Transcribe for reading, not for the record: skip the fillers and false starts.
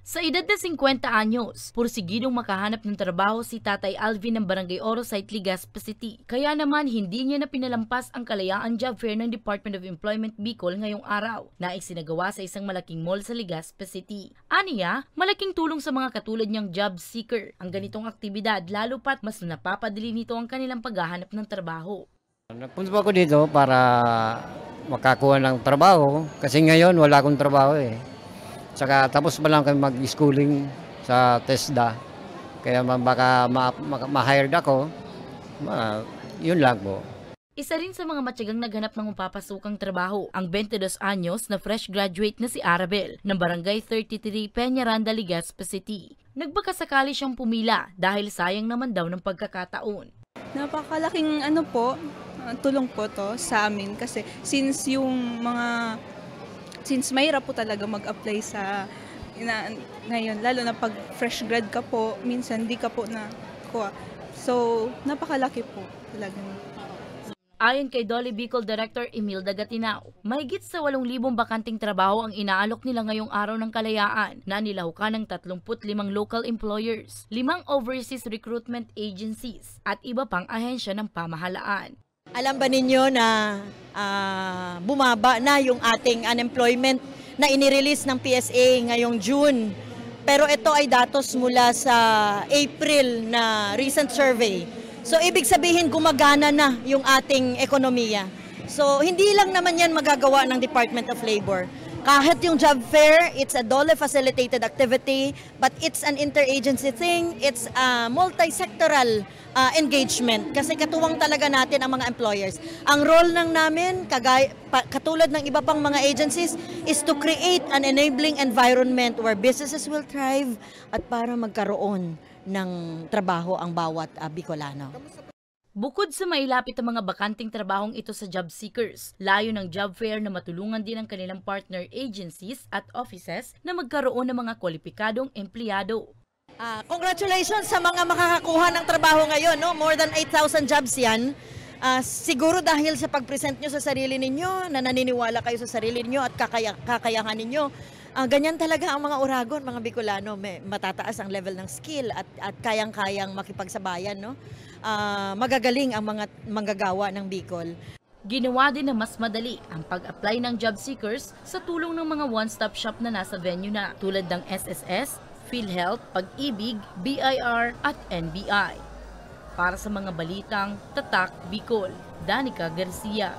Sa edad na 50 anyos, pursigidong makahanap ng trabaho si Tatay Alvin ng Barangay Orosite, Legazpi City. Kaya naman hindi niya na pinalampas ang kalayaan job fair ng Department of Employment Bicol ngayong araw na isinagawa sa isang malaking mall sa Legazpi City. Aniya, malaking tulong sa mga katulad niyang job seeker ang ganitong aktibidad, lalo pat mas napapadali nito ang kanilang paghahanap ng trabaho. Nagpunta ako dito para makakuha ng trabaho kasi ngayon wala akong trabaho eh. Saka tapos pa lang kami mag-schooling sa TESDA. Kaya baka ma-hired ako, yun lang po. Isa rin sa mga matyagang naghanap ng mapapasukang trabaho ang 22 anyos na fresh graduate na si Arabel ng Barangay 33 Peñaranda, Legazpi City. Nagbakasakali siyang pumila dahil sayang naman daw ng pagkakataon. Napakalaking tulong po to sa amin kasi since mahirap po talaga mag-apply sa ngayon, lalo na pag fresh grad ka po, minsan di ka po nakuha. So, napakalaki po talaga. Ayon kay Dolly Bicol Director Imelda Gatinao, mahigit sa 8,000 bakanting trabaho ang inaalok nila ngayong araw ng kalayaan na nilahukan ng 35 local employers, 5 overseas recruitment agencies at iba pang ahensya ng pamahalaan. Alam ba ninyo na bumaba na yung ating unemployment na inirelease ng PSA ngayong June? Pero ito ay datos mula sa April na recent survey. So ibig sabihin gumagana na yung ating ekonomiya. So hindi lang naman yan magagawa ng Department of Labor. Kahit yung job fair, it's a DOLE facilitated activity, but it's an interagency thing, it's a multi-sectoral engagement kasi katuwang talaga natin ang mga employers. Ang role ng namin, katulad ng iba pang mga agencies, is to create an enabling environment where businesses will thrive at para magkaroon ng trabaho ang bawat Bicolano. Bukod sa mailapit ang mga bakanting trabahong ito sa job seekers, layo ng job fair na matulungan din ang kanilang partner agencies at offices na magkaroon ng mga kwalipikadong empleyado. Congratulations sa mga makakakuha ng trabaho ngayon, no? More than 8,000 jobs yan. Siguro dahil sa pag-present nyo sa sarili ninyo, na naniniwala kayo sa sarili ninyo at kakayahan ninyo. Ganyan talaga ang mga Oragon, mga Bicolano, matataas ang level ng skill at kayang-kayang makipagsabayan, no? Magagaling ang mga manggagawa ng Bicol. Ginawa din na mas madali ang pag-apply ng job seekers sa tulong ng mga one-stop shop na nasa venue na tulad ng SSS, PhilHealth, Pag-ibig, BIR at NBI. Para sa mga balitang Tatak Bicol, Danica Garcia.